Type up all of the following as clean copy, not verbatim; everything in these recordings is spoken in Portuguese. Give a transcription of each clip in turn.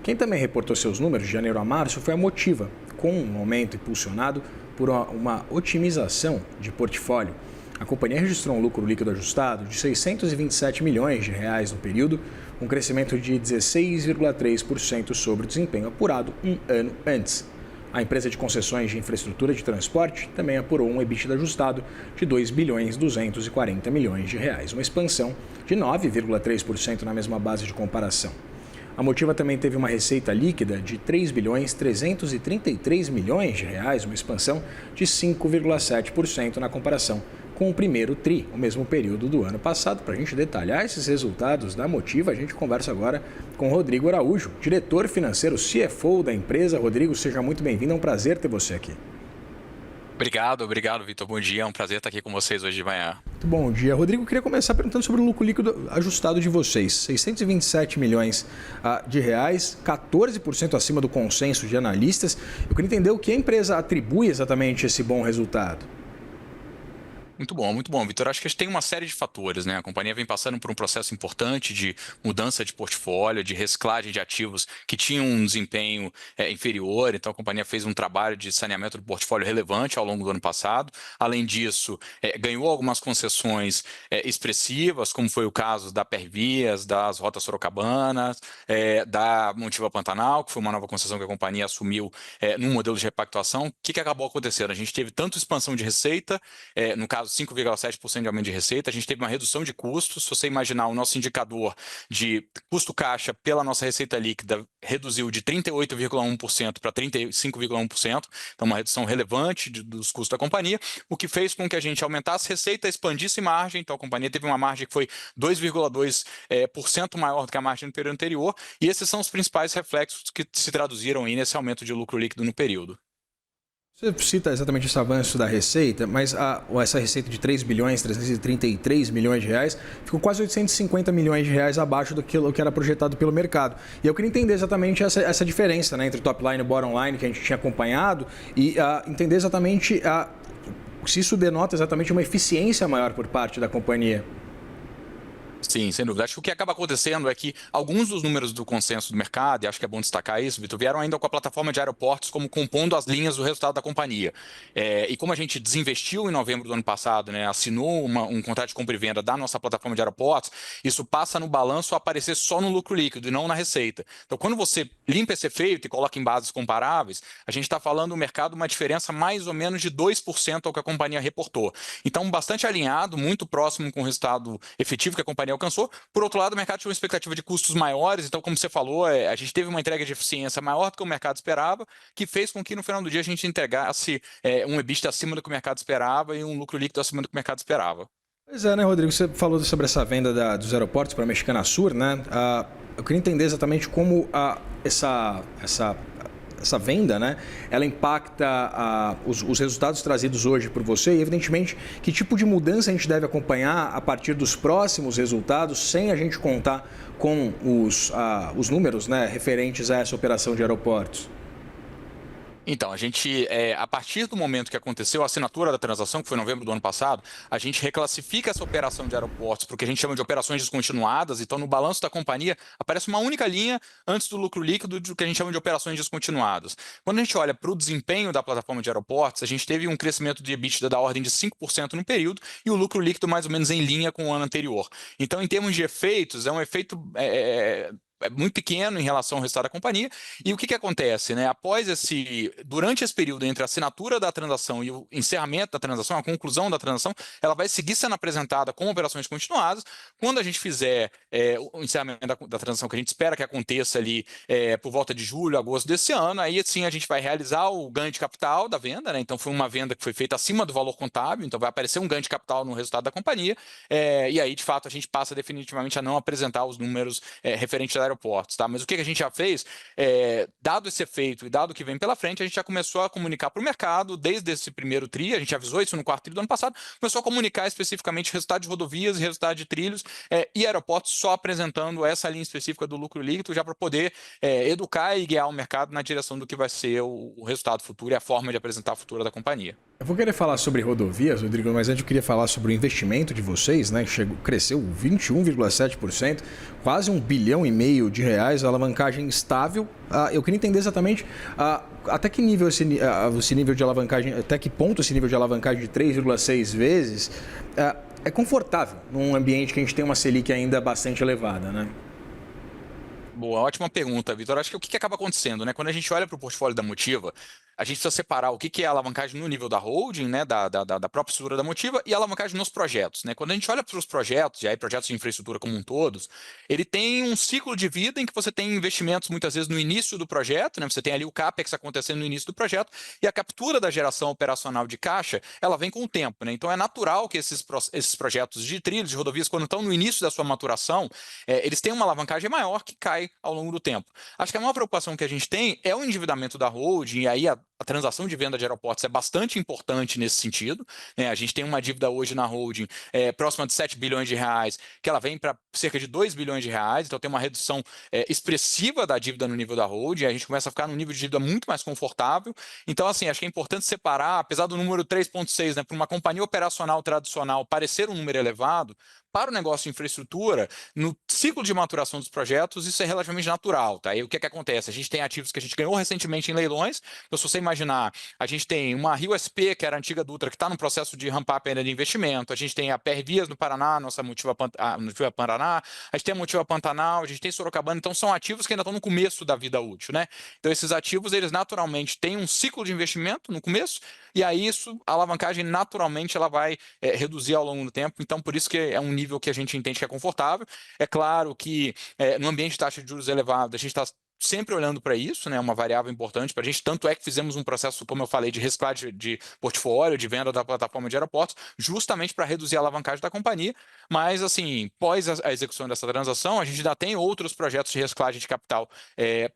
Quem também reportou seus números de janeiro a março foi a Motiva, com um aumento impulsionado por uma otimização de portfólio. A companhia registrou um lucro líquido ajustado de 627 milhões de reais no período, um crescimento de 16,3% sobre o desempenho apurado um ano antes. A empresa de concessões de infraestrutura de transporte também apurou um EBITDA ajustado de 2 bilhões 240 milhões de reais, uma expansão de 9,3% na mesma base de comparação. A Motiva também teve uma receita líquida de 3 bilhões 333 milhões de reais, uma expansão de 5,7% na comparação com o primeiro TRI, o mesmo período do ano passado. Para a gente detalhar esses resultados da Motiva, a gente conversa agora com Rodrigo Araújo, diretor financeiro, CFO da empresa. Rodrigo, seja muito bem-vindo, é um prazer ter você aqui. Obrigado, Vitor. Bom dia, é um prazer estar aqui com vocês hoje de manhã. Muito bom dia. Rodrigo, eu queria começar perguntando sobre o lucro líquido ajustado de vocês. 627 milhões de reais, 14% acima do consenso de analistas. Eu queria entender o que a empresa atribui exatamente a esse bom resultado. Muito bom, Vitor. Acho que a gente tem uma série de fatores, né? A companhia vem passando por um processo importante de mudança de portfólio, de reciclagem de ativos que tinham um desempenho inferior. Então, a companhia fez um trabalho de saneamento do portfólio relevante ao longo do ano passado. Além disso, ganhou algumas concessões expressivas, como foi o caso da Pervias, das Rotas Sorocabanas, da Motiva Pantanal, que foi uma nova concessão que a companhia assumiu num modelo de repactuação. O que acabou acontecendo? A gente teve tanto expansão de receita, no caso 5,7% de aumento de receita, a gente teve uma redução de custos. Se você imaginar, o nosso indicador de custo caixa pela nossa receita líquida reduziu de 38,1% para 35,1%, então uma redução relevante dos custos da companhia, o que fez com que a gente aumentasse receita, expandisse margem. Então a companhia teve uma margem que foi 2,2% maior do que a margem no período anterior, e esses são os principais reflexos que se traduziram aí nesse aumento de lucro líquido no período. Você cita exatamente esse avanço da receita, mas essa receita de 3 bilhões 333 milhões de reais ficou quase 850 milhões de reais abaixo do que era projetado pelo mercado. E eu queria entender exatamente essa diferença, né, entre top line e bottom line que a gente tinha acompanhado e entender exatamente se isso denota exatamente uma eficiência maior por parte da companhia. Sim, sem dúvida. Acho que o que acaba acontecendo é que alguns dos números do consenso do mercado, e acho que é bom destacar isso, Vitor, vieram ainda com a plataforma de aeroportos como compondo as linhas do resultado da companhia. E como a gente desinvestiu em novembro do ano passado, né, assinou um contrato de compra e venda da nossa plataforma de aeroportos, isso passa no balanço a aparecer só no lucro líquido e não na receita. Então, quando você limpa esse efeito e coloca em bases comparáveis, a gente está falando no mercado uma diferença mais ou menos de 2% ao que a companhia reportou. Então, bastante alinhado, muito próximo com o resultado efetivo que a companhia alcançou. Por outro lado, o mercado tinha uma expectativa de custos maiores, então, como você falou, a gente teve uma entrega de eficiência maior do que o mercado esperava, que fez com que no final do dia a gente entregasse um EBITDA acima do que o mercado esperava e um lucro líquido acima do que o mercado esperava. Pois é, né, Rodrigo? Você falou sobre essa venda dos aeroportos para a Mexicana Sur, né? Eu queria entender exatamente como essa venda, né, ela impacta os resultados trazidos hoje por você e, evidentemente, que tipo de mudança a gente deve acompanhar a partir dos próximos resultados, sem a gente contar com os números, né, referentes a essa operação de aeroportos. Então, a gente, a partir do momento que aconteceu a assinatura da transação, que foi em novembro do ano passado, a gente reclassifica essa operação de aeroportos para o que a gente chama de operações descontinuadas. Então, no balanço da companhia, aparece uma única linha antes do lucro líquido do que a gente chama de operações descontinuadas. Quando a gente olha para o desempenho da plataforma de aeroportos, a gente teve um crescimento de EBITDA da ordem de 5% no período e o lucro líquido mais ou menos em linha com o ano anterior. Então, em termos de efeitos, é um efeito muito pequeno em relação ao resultado da companhia. E o que acontece, né? Durante esse período entre a assinatura da transação e o encerramento da transação, a conclusão da transação, ela vai seguir sendo apresentada com operações continuadas. Quando a gente fizer o encerramento da transação, que a gente espera que aconteça ali por volta de julho, agosto desse ano, aí sim a gente vai realizar o ganho de capital da venda, né? Então foi uma venda que foi feita acima do valor contábil, então vai aparecer um ganho de capital no resultado da companhia, e aí de fato a gente passa definitivamente a não apresentar os números referentes a aeroportos, tá? Mas o que a gente já fez, dado esse efeito e dado o que vem pela frente, a gente já começou a comunicar para o mercado, desde esse primeiro TRI, a gente avisou isso no quarto TRI do ano passado, começou a comunicar especificamente o resultado de rodovias e resultado de trilhos e aeroportos, só apresentando essa linha específica do lucro líquido, já para poder educar e guiar o mercado na direção do que vai ser o resultado futuro e a forma de apresentar a futura da companhia. Eu vou querer falar sobre rodovias, Rodrigo, mas antes eu queria falar sobre o investimento de vocês, né? Cresceu 21,7%, quase 1,5 bilhão bilhão de reais, alavancagem estável. Eu queria entender exatamente até que nível esse nível de alavancagem, até que ponto esse nível de alavancagem de 3,6 vezes é confortável num ambiente que a gente tem uma Selic ainda bastante elevada, né? Boa, ótima pergunta, Vitor. Acho que o que acaba acontecendo, né? Quando a gente olha para o portfólio da Motiva, a gente precisa separar o que é a alavancagem no nível da holding, né? Da própria estrutura da Motiva e a alavancagem nos projetos, né? Quando a gente olha para os projetos, e aí projetos de infraestrutura como um todos, ele tem um ciclo de vida em que você tem investimentos muitas vezes no início do projeto, né? Você tem ali o CAPEX acontecendo no início do projeto e a captura da geração operacional de caixa, ela vem com o tempo, né? Então é natural que esses projetos de trilhos, de rodovias, quando estão no início da sua maturação, eles têm uma alavancagem maior que cai ao longo do tempo. Acho que a maior preocupação que a gente tem é o endividamento da holding, e aí a transação de venda de aeroportos é bastante importante nesse sentido, né? A gente tem uma dívida hoje na holding próxima de 7 bilhões de reais, que ela vem para cerca de 2 bilhões de reais, então tem uma redução expressiva da dívida no nível da holding, a gente começa a ficar num nível de dívida muito mais confortável. Então, assim, acho que é importante separar, apesar do número 3,6, né, para uma companhia operacional tradicional parecer um número elevado, para o negócio de infraestrutura, no ciclo de maturação dos projetos, isso é relativamente natural, tá? E o que acontece? A gente tem ativos que a gente ganhou recentemente em leilões, então, se você imaginar, a gente tem uma Rio-SP, que era a antiga Dutra, que está no processo de ramp-up ainda de investimento, a gente tem a PR Vias no Paraná, nossa Motiva Paraná, a gente tem a Motiva Pantanal, a gente tem Sorocabana, então são ativos que ainda estão no começo da vida útil, né? Então, esses ativos, eles naturalmente têm um ciclo de investimento no começo, e aí isso, a alavancagem naturalmente ela vai reduzir ao longo do tempo, então por isso que é um nível que a gente entende que é confortável. É claro que no ambiente de taxa de juros elevada, a gente está sempre olhando para isso, né? Uma variável importante para a gente, tanto é que fizemos um processo, como eu falei, de reciclagem de portfólio, de venda da plataforma de aeroportos, justamente para reduzir a alavancagem da companhia, mas assim, pós a execução dessa transação, a gente ainda tem outros projetos de reciclagem de capital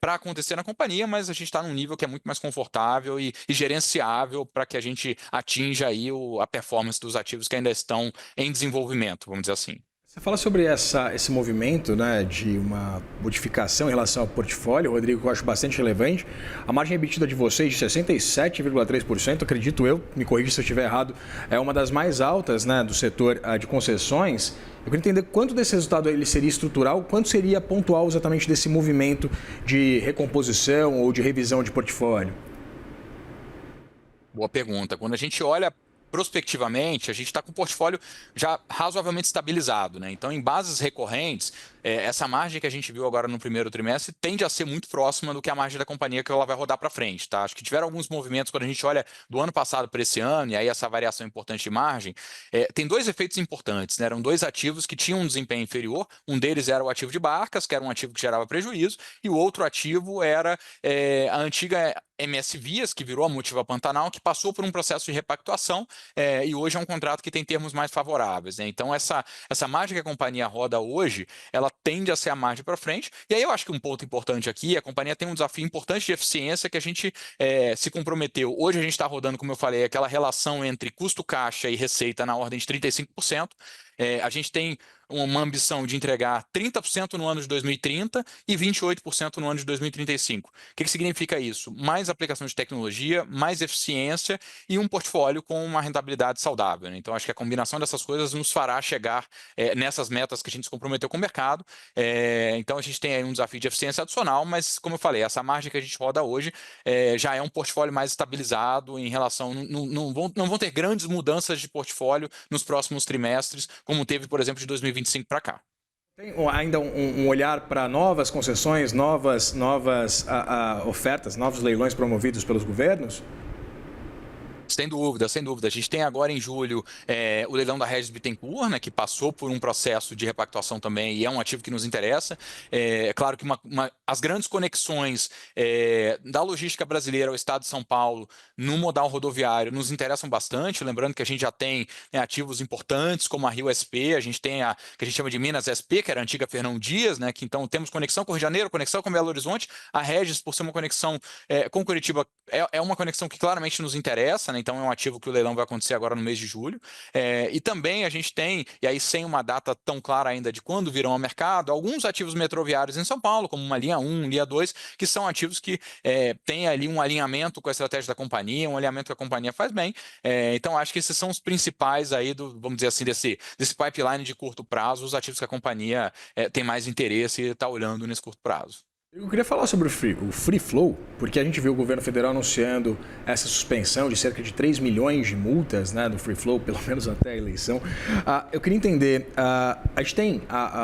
para acontecer na companhia, mas a gente está num nível que é muito mais confortável e gerenciável para que a gente atinja aí a performance dos ativos que ainda estão em desenvolvimento, vamos dizer assim. Você fala sobre esse movimento, né, de uma modificação em relação ao portfólio, Rodrigo, que eu acho bastante relevante. A margem EBITDA de vocês de 67,3%, acredito eu, me corrija se eu estiver errado, é uma das mais altas, né, do setor de concessões. Eu queria entender quanto desse resultado ele seria estrutural, quanto seria pontual exatamente desse movimento de recomposição ou de revisão de portfólio. Boa pergunta. Quando a gente olha prospectivamente, a gente está com o portfólio já razoavelmente estabilizado, né? Então, em bases recorrentes, essa margem que a gente viu agora no primeiro trimestre tende a ser muito próxima do que a margem da companhia que ela vai rodar para frente, tá? Acho que tiveram alguns movimentos quando a gente olha do ano passado para esse ano, e aí essa variação importante de margem, tem dois efeitos importantes, né? Eram dois ativos que tinham um desempenho inferior, um deles era o ativo de Barcas, que era um ativo que gerava prejuízo, e o outro ativo era a antiga MS Vias, que virou a Motiva Pantanal, que passou por um processo de repactuação e hoje é um contrato que tem termos mais favoráveis, né? Então, essa margem que a companhia roda hoje, ela tende a ser a margem para frente. E aí eu acho que um ponto importante aqui, a companhia tem um desafio importante de eficiência que a gente se comprometeu. Hoje a gente está rodando, como eu falei, aquela relação entre custo-caixa e receita na ordem de 35%. A gente tem uma ambição de entregar 30% no ano de 2030 e 28% no ano de 2035. O que significa isso? Mais aplicação de tecnologia, mais eficiência e um portfólio com uma rentabilidade saudável, né? Então, acho que a combinação dessas coisas nos fará chegar nessas metas que a gente se comprometeu com o mercado. Então, a gente tem aí um desafio de eficiência adicional, mas, como eu falei, essa margem que a gente roda hoje já é um portfólio mais estabilizado em relação... Não vão ter grandes mudanças de portfólio nos próximos trimestres, como teve, por exemplo, de 2025 para cá. Tem ainda um olhar para novas concessões, novas ofertas, novos leilões promovidos pelos governos? Sem dúvida, sem dúvida. A gente tem agora em julho o leilão da Regis Bittencourt, né, que passou por um processo de repactuação também e é um ativo que nos interessa. É claro que as grandes conexões da logística brasileira ao estado de São Paulo no modal rodoviário nos interessam bastante. Lembrando que a gente já tem ativos importantes como a Rio SP, a gente tem que a gente chama de Minas SP, que era a antiga Fernão Dias, né, que então temos conexão com o Rio de Janeiro, conexão com Belo Horizonte. A Regis, por ser uma conexão com Curitiba, é uma conexão que claramente nos interessa, né? então é um ativo que o leilão vai acontecer agora no mês de julho. E também a gente tem, e aí sem uma data tão clara ainda de quando virão ao mercado, alguns ativos metroviários em São Paulo, como uma linha 1, linha 2, que são ativos que têm ali um alinhamento com a estratégia da companhia, um alinhamento que a companhia faz bem. Então, acho que esses são os principais aí vamos dizer assim, desse pipeline de curto prazo, os ativos que a companhia tem mais interesse e está olhando nesse curto prazo. Eu queria falar sobre o Free Flow, porque a gente viu o governo federal anunciando essa suspensão de cerca de 3 milhões de multas, né, do Free Flow, pelo menos até a eleição. Eu queria entender, a gente tem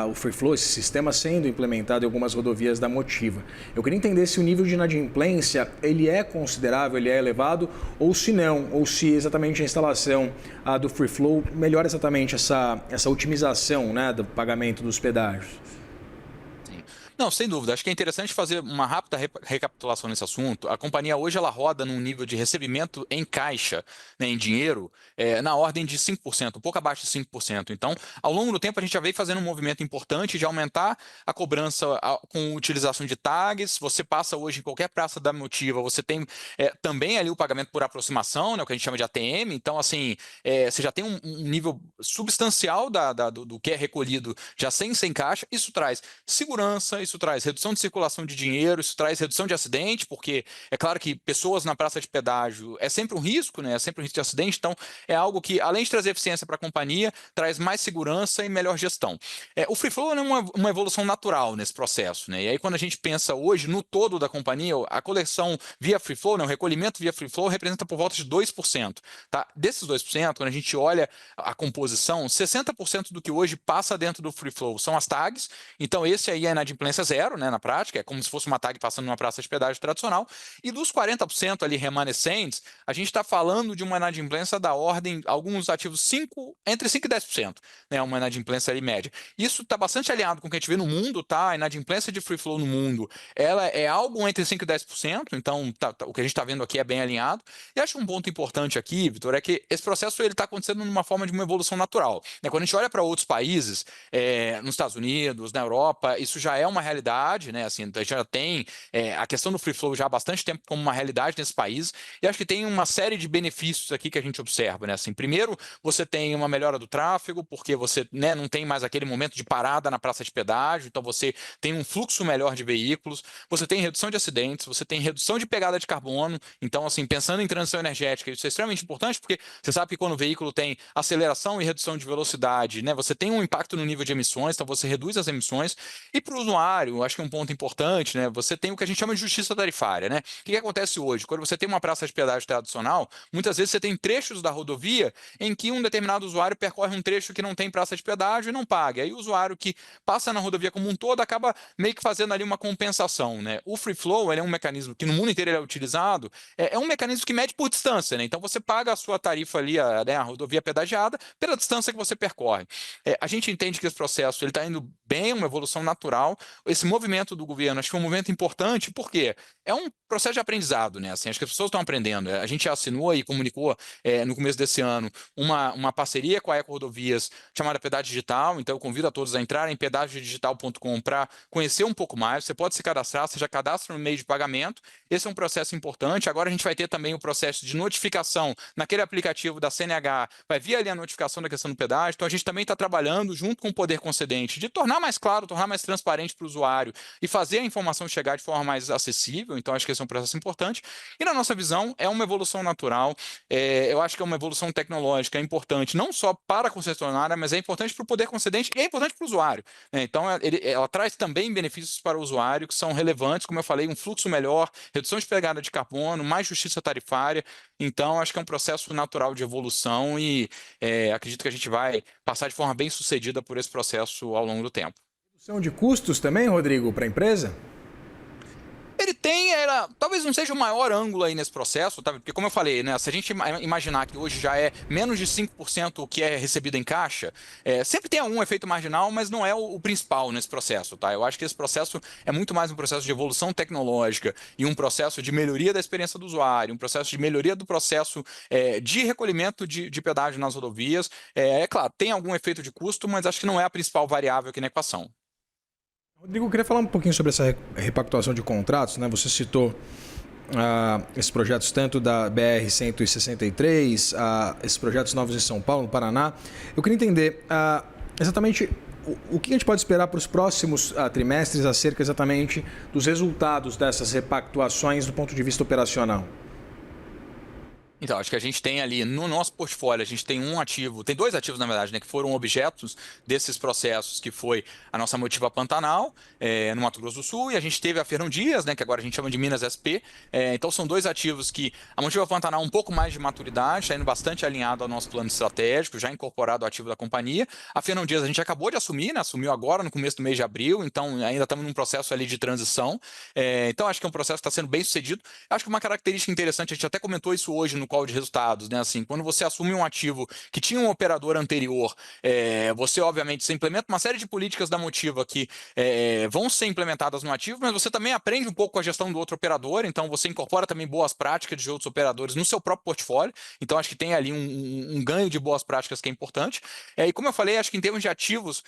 o Free Flow, esse sistema sendo implementado em algumas rodovias da Motiva. Eu queria entender se o nível de inadimplência ele é considerável, ele é elevado, ou se não, ou se exatamente a instalação do Free Flow melhora exatamente essa otimização, né, do pagamento dos pedágios. Não, sem dúvida. Acho que é interessante fazer uma rápida recapitulação nesse assunto. A companhia hoje ela roda num nível de recebimento em caixa, né, em dinheiro, na ordem de 5%, um pouco abaixo de 5%. Então, ao longo do tempo, a gente já veio fazendo um movimento importante de aumentar a cobrança com utilização de tags. Você passa hoje em qualquer praça da Motiva, você tem também ali o pagamento por aproximação, né, o que a gente chama de ATM. Então, assim, você já tem um nível substancial do que é recolhido já sem caixa. Isso traz segurança, isso traz redução de circulação de dinheiro, isso traz redução de acidente, porque é claro que pessoas na praça de pedágio é sempre um risco, né? É sempre um risco de acidente, então é algo que, além de trazer eficiência para a companhia, traz mais segurança e melhor gestão. O Free Flow é uma evolução natural nesse processo, né? E aí quando a gente pensa hoje no todo da companhia, a coleção via Free Flow, né, o recolhimento via Free Flow representa por volta de 2%. Tá? Desses 2%, quando a gente olha a composição, 60% do que hoje passa dentro do Free Flow são as tags, então esse aí é inadimplência zero, né, na prática, é como se fosse uma tag passando numa praça de pedágio tradicional, e dos 40% ali remanescentes, a gente está falando de uma inadimplência da ordem, alguns ativos entre 5% e 10%, né, uma inadimplência ali média. Isso está bastante alinhado com o que a gente vê no mundo, tá? A inadimplência de Free Flow no mundo, ela é algo entre 5% e 10%, então o que a gente está vendo aqui é bem alinhado. E acho um ponto importante aqui, Vitor, é que esse processo está acontecendo numa forma de uma evolução natural, né? Quando a gente olha para outros países, nos Estados Unidos, na Europa, isso já é uma realidade, né? Assim, a gente já tem a questão do Free Flow já há bastante tempo como uma realidade nesse país, e acho que tem uma série de benefícios aqui que a gente observa, né? Assim, primeiro, você tem uma melhora do tráfego, porque você, né, não tem mais aquele momento de parada na praça de pedágio, então você tem um fluxo melhor de veículos, você tem redução de acidentes, você tem redução de pegada de carbono, então, assim, pensando em transição energética, isso é extremamente importante, porque você sabe que quando o veículo tem aceleração e redução de velocidade, né, você tem um impacto no nível de emissões, então você reduz as emissões, e para o usuário, acho que é um ponto importante, né? Você tem o que a gente chama de justiça tarifária, né? O que acontece hoje? Quando você tem uma praça de pedágio tradicional, muitas vezes você tem trechos da rodovia em que um determinado usuário percorre um trecho que não tem praça de pedágio e não paga. Aí o usuário que passa na rodovia como um todo acaba meio que fazendo ali uma compensação, né? O Free Flow, ele é um mecanismo que no mundo inteiro ele é utilizado, é um mecanismo que mede por distância, né? Então você paga a sua tarifa ali, né, a rodovia pedagiada, pela distância que você percorre. A gente entende que esse processo ele está indo bem, uma evolução natural. Esse movimento do governo, acho que é um movimento importante, porque é um processo de aprendizado, né? Assim, acho que as pessoas estão aprendendo. A gente assinou e comunicou no começo desse ano uma parceria com a Eco Rodovias chamada Pedágio Digital, então eu convido a todos a entrarem em pedagiodigital.com para conhecer um pouco mais. Você pode se cadastrar, você já cadastra no meio de pagamento. Esse é um processo importante. Agora a gente vai ter também o processo de notificação naquele aplicativo da CNH, vai vir ali a notificação da questão do pedágio. Então a gente também está trabalhando junto com o poder concedente de tornar mais claro, tornar mais transparente para o usuário e fazer a informação chegar de forma mais acessível. Então acho que esse é um processo importante. E na nossa visão é uma evolução natural. Eu acho que é uma evolução tecnológica importante, não só para a concessionária, mas é importante para o poder concedente e é importante para o usuário, né? Então ela traz também benefícios para o usuário que são relevantes, como eu falei, um fluxo melhor, redução de pegada de carbono, mais justiça tarifária. Então acho que é um processo natural de evolução e acredito que a gente vai passar de forma bem sucedida por esse processo ao longo do tempo. Redução de custos também, Rodrigo, para a empresa? Ele tem, talvez não seja o maior ângulo aí nesse processo, tá? Porque como eu falei, né, se a gente imaginar que hoje já é menos de 5% o que é recebido em caixa, sempre tem algum efeito marginal, mas não é o principal nesse processo, tá? Eu acho que esse processo é muito mais um processo de evolução tecnológica e um processo de melhoria da experiência do usuário, um processo de melhoria do processo de recolhimento de pedágio nas rodovias. Claro, tem algum efeito de custo, mas acho que não é a principal variável aqui na equação. Rodrigo, eu queria falar um pouquinho sobre essa repactuação de contratos, né? Você citou esses projetos tanto da BR-163, esses projetos novos em São Paulo, no Paraná. Eu queria entender exatamente o que a gente pode esperar para os próximos trimestres acerca exatamente dos resultados dessas repactuações do ponto de vista operacional. Então, acho que a gente tem ali no nosso portfólio, a gente tem um ativo, tem dois ativos, na verdade, né, que foram objetos desses processos, que foi a nossa Motiva Pantanal, no Mato Grosso do Sul, e a gente teve a Fernão Dias, né, que agora a gente chama de Minas SP. Então, são dois ativos que a Motiva Pantanal um pouco mais de maturidade, está indo bastante alinhado ao nosso plano estratégico, já incorporado ao ativo da companhia. A Fernão Dias a gente acabou de assumir, né, assumiu agora no começo do mês de abril, então ainda estamos num processo ali de transição. Então, acho que é um processo que está sendo bem sucedido. Acho que uma característica interessante, a gente até comentou isso hoje no call de resultados, né? Assim, quando você assume um ativo que tinha um operador anterior, você obviamente implementa uma série de políticas da Motiva que vão ser implementadas no ativo, mas você também aprende um pouco com a gestão do outro operador, então você incorpora também boas práticas de outros operadores no seu próprio portfólio, então acho que tem ali um ganho de boas práticas que é importante. E como eu falei, acho que em termos de ativos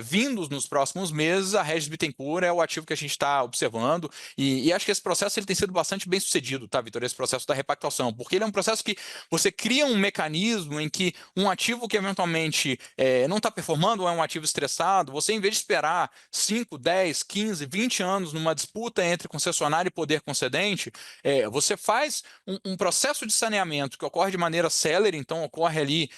vindos nos próximos meses, a Regis Bittencourt é o ativo que a gente está observando, e acho que esse processo ele tem sido bastante bem sucedido, tá, Vitor? Esse processo da repactuação, porque ele é um processo que você cria um mecanismo em que um ativo que eventualmente não está performando ou é um ativo estressado, você, em vez de esperar 5, 10, 15, 20 anos numa disputa entre concessionário e poder concedente, você faz um processo de saneamento que ocorre de maneira célere, então ocorre ali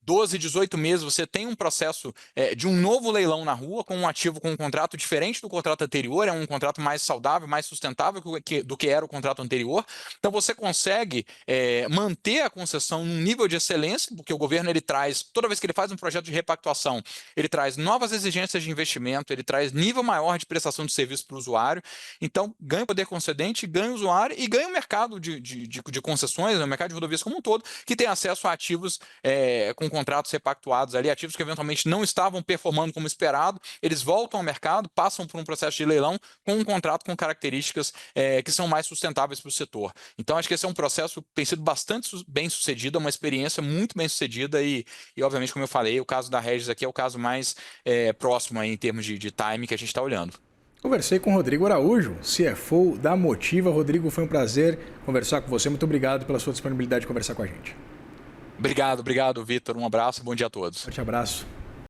12, 18 meses, você tem um processo de um novo leilão na rua, com um ativo com um contrato diferente do contrato anterior, é um contrato mais saudável, mais sustentável do que era o contrato anterior. Então, você consegue manter a concessão num nível de excelência, porque o governo ele traz, toda vez que ele faz um projeto de repactuação, ele traz novas exigências de investimento, ele traz nível maior de prestação de serviço para o usuário. Então, ganha o poder concedente, ganha o usuário e ganha o mercado de concessões, o mercado de rodovias como um todo, que tem acesso a ativos com contratos repactuados ali, ativos que eventualmente não estavam performando como esperado, eles voltam ao mercado, passam por um processo de leilão com um contrato com características que são mais sustentáveis para o setor. Então, acho que esse é um processo que tem sido bastante bem sucedido, é uma experiência muito bem sucedida e obviamente, como eu falei, o caso da Regis aqui é o caso mais próximo aí, em termos de time que a gente está olhando. Conversei com o Rodrigo Araújo, CFO da Motiva. Rodrigo, foi um prazer conversar com você. Muito obrigado pela sua disponibilidade de conversar com a gente. Obrigado, Vitor. Um abraço e bom dia a todos. Forte abraço.